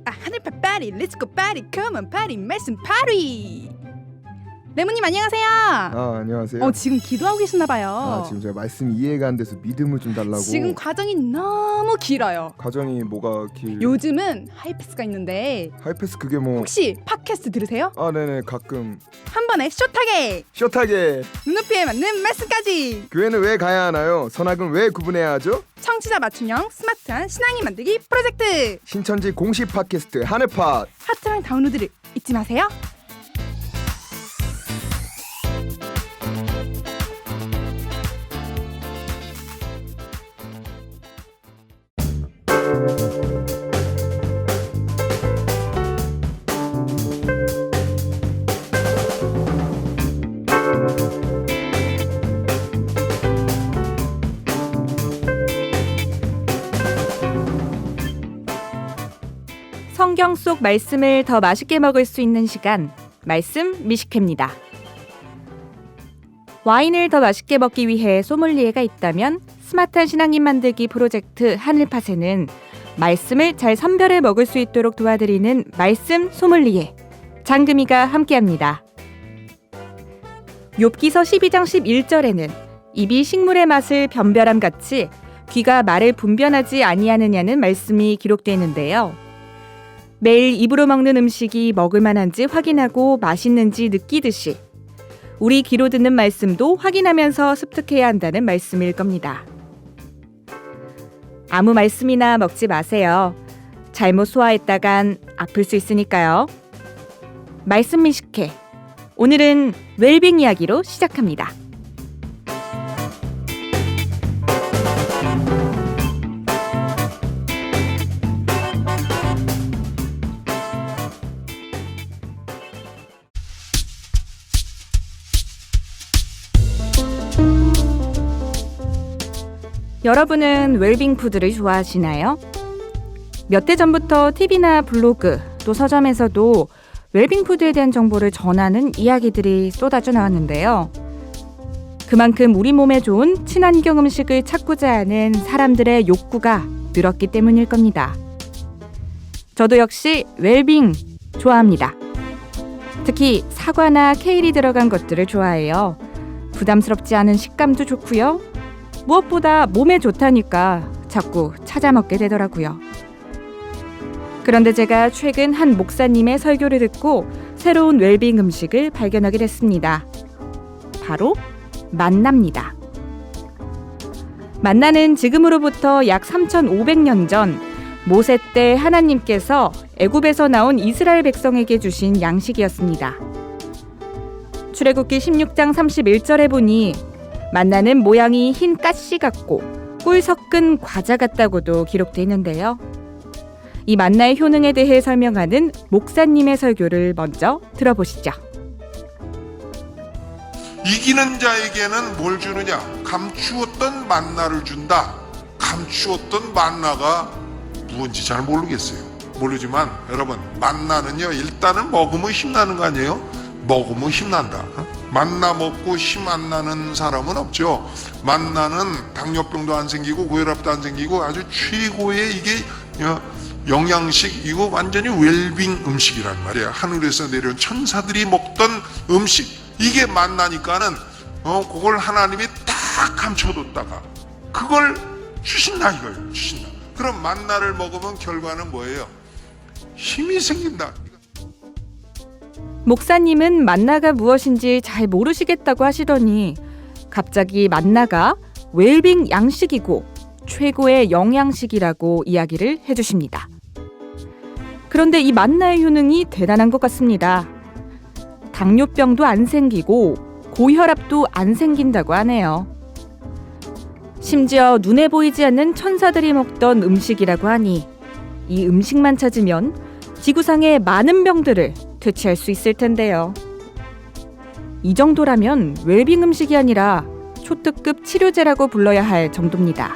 하늘파 파리 렛츠고 파리 컴온 파리 말씀 파리. 레몬님 안녕하세요. 안녕하세요. 지금 기도하고 계셨나봐요. 지금 제가 말씀이 이해가 안 돼서 믿음을 좀 달라고. 지금 과정이 너무 길어요. 과정이 뭐가 요즘은 하이패스가 있는데 하이패스 그게 뭐 혹시 팟캐스트 들으세요? 네네 가끔 한 번에 숏하게 숏하게 눈높이에 맞는 말씀까지. 교회는 왜 가야 하나요? 선악은 왜 구분해야 하죠? 청취자 맞춤형 스마트한 신앙인 만들기 프로젝트 신천지 공식 팟캐스트 하늘팟 하트랑 다운로드를 잊지 마세요. 성경 속 말씀을 더 맛있게 먹을 수 있는 시간, 말씀 미식회입니다. 와인을 더 맛있게 먹기 위해 소믈리에가 있다면 스마트한 신앙인 만들기 프로젝트 하늘팟에는 말씀을 잘 선별해 먹을 수 있도록 도와드리는 말씀 소믈리에 장금이가 함께합니다. 욥기서 12장 11절에는 입이 식물의 맛을 변별함 같이 귀가 말을 분별하지 아니하느냐는 말씀이 기록되어 있는데요. 매일 입으로 먹는 음식이 먹을 만한지 확인하고 맛있는지 느끼듯이 우리 귀로 듣는 말씀도 확인하면서 습득해야 한다는 말씀일 겁니다. 아무 말씀이나 먹지 마세요. 잘못 소화했다간 아플 수 있으니까요. 말씀 미식회. 오늘은 웰빙 이야기로 시작합니다. 여러분은 웰빙 푸드를 좋아하시나요? 몇 해 전부터 TV나 블로그 또 서점에서도 웰빙 푸드에 대한 정보를 전하는 이야기들이 쏟아져 나왔는데요. 그만큼 우리 몸에 좋은 친환경 음식을 찾고자 하는 사람들의 욕구가 늘었기 때문일 겁니다. 저도 역시 웰빙 좋아합니다. 특히 사과나 케일이 들어간 것들을 좋아해요. 부담스럽지 않은 식감도 좋고요. 무엇보다 몸에 좋다니까 자꾸 찾아 먹게 되더라고요. 그런데 제가 최근 한 목사님의 설교를 듣고 새로운 웰빙 음식을 발견하게 됐습니다. 바로 만나입니다. 만나는 지금으로부터 약 3,500년 전 모세 때 하나님께서 애굽에서 나온 이스라엘 백성에게 주신 양식이었습니다. 출애굽기 16장 31절에 보니 만나는 모양이 흰 가시 같고 꿀 섞은 과자 같다고도 기록되어 있는데요. 이 만나의 효능에 대해 설명하는 목사님의 설교를 먼저 들어보시죠. 이기는 자에게는 뭘 주느냐? 감추었던 만나를 준다. 감추었던 만나가 무엇인지 잘 모르지만 여러분, 만나는요 일단은 먹으면 힘나는 거 아니에요? 먹으면 힘난다. 만나 먹고 힘 안 나는 사람은 없죠. 만나는 당뇨병도 안 생기고 고혈압도 안 생기고 아주 최고의 이게 영양식, 이거 완전히 웰빙 음식이란 말이에요. 하늘에서 내려온 천사들이 먹던 음식, 이게 만나니까는 그걸 하나님이 딱 감춰뒀다가 그걸 주신다 이거예요. 주신다. 그럼 만나를 먹으면 결과는 뭐예요? 힘이 생긴다. 목사님은 만나가 무엇인지 잘 모르시겠다고 하시더니 갑자기 만나가 웰빙 양식이고 최고의 영양식이라고 이야기를 해주십니다. 그런데 이 만나의 효능이 대단한 것 같습니다. 당뇨병도 안 생기고 고혈압도 안 생긴다고 하네요. 심지어 눈에 보이지 않는 천사들이 먹던 음식이라고 하니 이 음식만 찾으면 지구상의 많은 병들을 퇴치할 수 있을 텐데요. 이 정도라면 웰빙 음식이 아니라 초특급 치료제라고 불러야 할 정도입니다.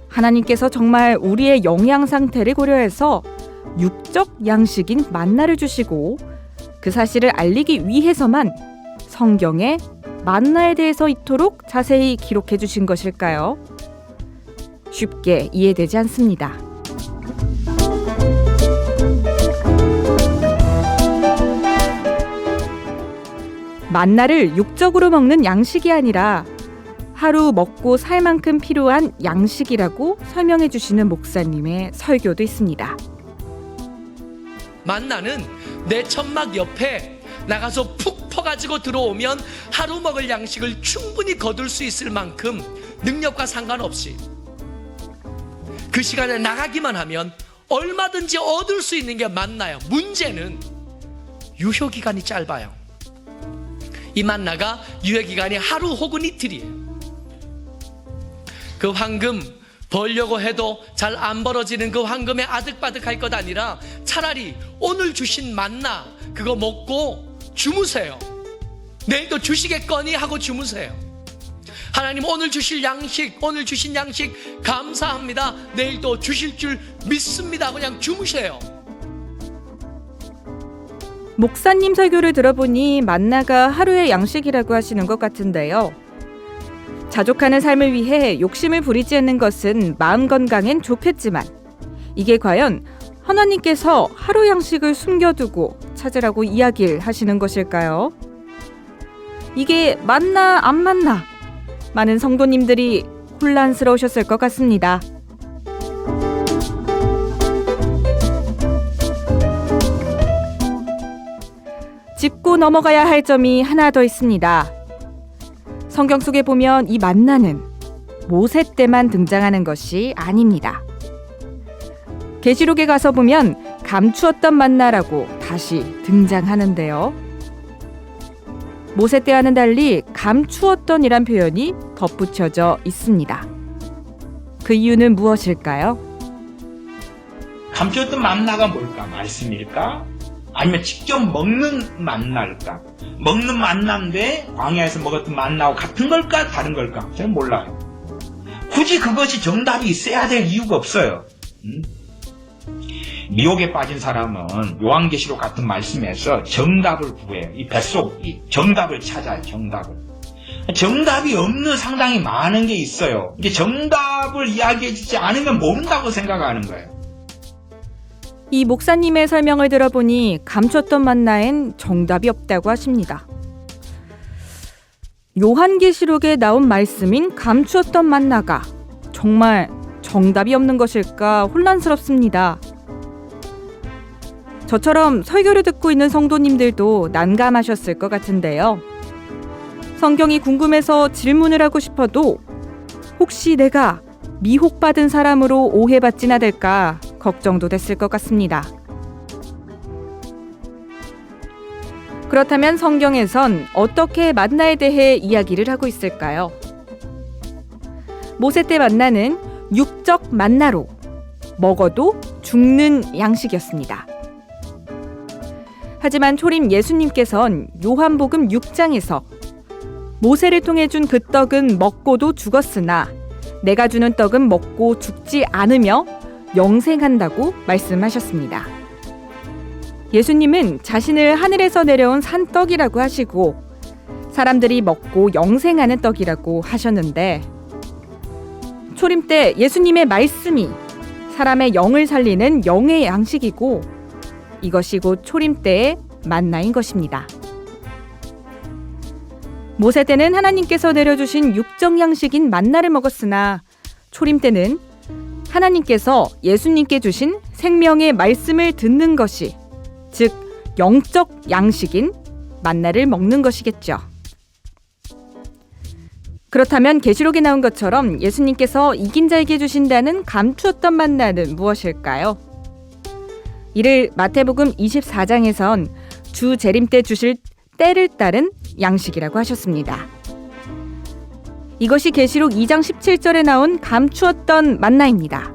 하나님께서 정말 우리의 영양 상태를 고려해서 육적 양식인 만나를 주시고 그 사실을 알리기 위해서만 성경에 만나에 대해서 이토록 자세히 기록해 주신 것일까요? 쉽게 이해되지 않습니다. 만나를 육적으로 먹는 양식이 아니라 하루 먹고 살 만큼 필요한 양식이라고 설명해 주시는 목사님의 설교도 있습니다. 만나는 내 천막 옆에 나가서 푹 퍼가지고 들어오면 하루 먹을 양식을 충분히 거둘 수 있을 만큼 능력과 상관없이 그 시간에 나가기만 하면 얼마든지 얻을 수 있는 게 만나요. 문제는 유효기간이 짧아요. 이 만나가 유효기간이 하루 혹은 이틀이에요. 그 황금 벌려고 해도 잘 안 벌어지는 그 황금에 아득바득할 것 아니라 차라리 오늘 주신 만나 그거 먹고 주무세요. 내일도 주시겠거니 하고 주무세요. 하나님 오늘 주실 양식, 오늘 주신 양식 감사합니다. 내일도 주실 줄 믿습니다. 그냥 주무세요. 목사님 설교를 들어보니 만나가 하루의 양식이라고 하시는 것 같은데요. 자족하는 삶을 위해 욕심을 부리지 않는 것은 마음 건강엔 좋겠지만 이게 과연 하나님께서 하루 양식을 숨겨두고 찾으라고 이야기를 하시는 것일까요? 이게 맞나 안 맞나? 많은 성도님들이 혼란스러우셨을 것 같습니다. 짚고 넘어가야 할 점이 하나 더 있습니다. 성경 속에 보면 이 만나는 모세 때만 등장하는 것이 아닙니다. 계시록에 가서 보면 감추었던 만나라고 다시 등장하는데요. 모세 때와는 달리 감추었던이란 표현이 덧붙여져 있습니다. 그 이유는 무엇일까요? 감추었던 만나가 뭘까? 말씀일까? 아니면 직접 먹는 만나일까? 먹는 만나인데 광야에서 먹었던 만나와 같은 걸까? 다른 걸까? 저는 몰라요. 굳이 그것이 정답이 있어야 될 이유가 없어요. 미혹에 빠진 사람은 요한계시록 같은 말씀에서 정답을 구해요. 이 뱃속 이 정답을 찾아요. 정답이 없는 상당히 많은 게 있어요. 이제 정답을 이야기해 주지 않으면 모른다고 생각하는 거예요. 이 목사님의 설명을 들어보니 감췄던 만나엔 정답이 없다고 하십니다. 요한계시록에 나온 말씀인 감추었던 만나가 정말 정답이 없는 것일까 혼란스럽습니다. 저처럼 설교를 듣고 있는 성도님들도 난감하셨을 것 같은데요. 성경이 궁금해서 질문을 하고 싶어도 혹시 내가 미혹받은 사람으로 오해받지나 될까 걱정도 됐을 것 같습니다. 그렇다면 성경에선 어떻게 만나에 대해 이야기를 하고 있을까요? 모세 때 만나는 육적 만나로 먹어도 죽는 양식이었습니다. 하지만 초림 예수님께선 요한복음 6장에서 모세를 통해 준 그 떡은 먹고도 죽었으나 내가 주는 떡은 먹고 죽지 않으며 영생한다고 말씀하셨습니다. 예수님은 자신을 하늘에서 내려온 산떡이라고 하시고 사람들이 먹고 영생하는 떡이라고 하셨는데 초림 때 예수님의 말씀이 사람의 영을 살리는 영의 양식이고 이것이 곧 초림 때의 만나인 것입니다. 모세 때는 하나님께서 내려주신 육적 양식인 만나를 먹었으나 초림 때는 하나님께서 예수님께 주신 생명의 말씀을 듣는 것이 즉 영적 양식인 만나를 먹는 것이겠죠. 그렇다면 계시록에 나온 것처럼 예수님께서 이긴 자에게 주신다는 감추었던 만나는 무엇일까요? 이를 마태복음 24장에선 주 재림 때 주실 때를 따른 양식이라고 하셨습니다. 이것이 계시록 2장 17절에 나온 감추었던 만나입니다.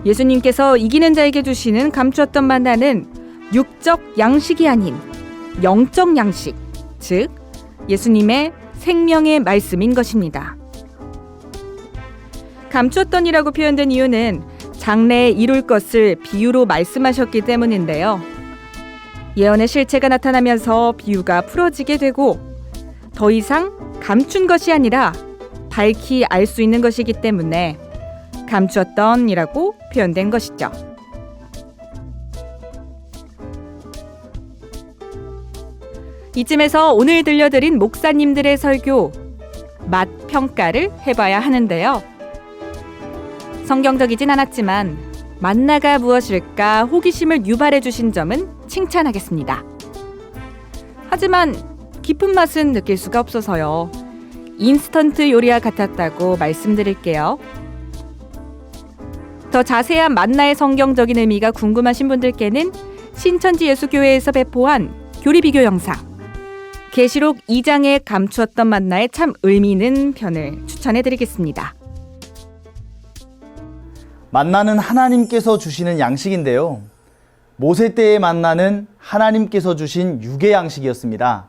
예수님께서 이기는 자에게 주시는 감추었던 만나는 육적 양식이 아닌 영적 양식, 즉 예수님의 생명의 말씀인 것입니다. 감추었던이라고 표현된 이유는 장래에 이룰 것을 비유로 말씀하셨기 때문인데요. 예언의 실체가 나타나면서 비유가 풀어지게 되고 더 이상 감춘 것이 아니라 밝히 알 수 있는 것이기 때문에 감추었던이라고 표현된 것이죠. 이쯤에서 오늘 들려드린 목사님들의 설교 맛 평가를 해봐야 하는데요. 성경적이진 않았지만 만나가 무엇일까 호기심을 유발해 주신 점은 칭찬하겠습니다. 하지만 깊은 맛은 느낄 수가 없어서요. 인스턴트 요리와 같았다고 말씀드릴게요. 더 자세한 만나의 성경적인 의미가 궁금하신 분들께는 신천지 예수교회에서 배포한 교리 비교 영상 계시록 2장에 감추었던 만나의 참 의미 있는 편을 추천해드리겠습니다. 만나는 하나님께서 주시는 양식인데요. 모세 때의 만나는 하나님께서 주신 육의 양식이었습니다.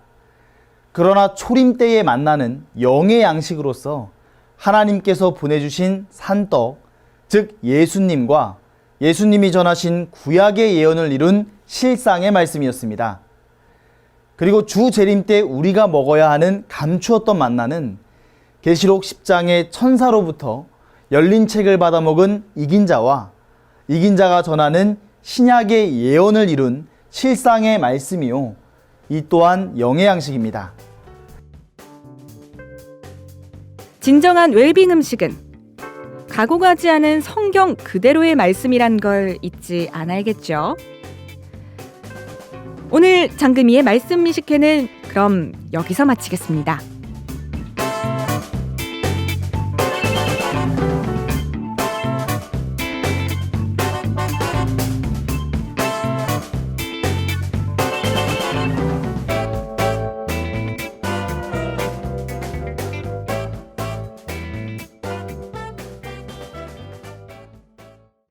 그러나 초림 때의 만나는 영의 양식으로서 하나님께서 보내주신 산떡, 즉 예수님과 예수님이 전하신 구약의 예언을 이룬 실상의 말씀이었습니다. 그리고 주 재림 때 우리가 먹어야 하는 감추었던 만나는 계시록 10장의 천사로부터 열린 책을 받아먹은 이긴 자와 이긴 자가 전하는 신약의 예언을 이룬 실상의 말씀이요. 이 또한 영의 양식입니다. 진정한 웰빙 음식은 가공하지 않은 성경 그대로의 말씀이란 걸 잊지 않아야겠죠. 오늘 장금이의 말씀 미식회는 그럼 여기서 마치겠습니다.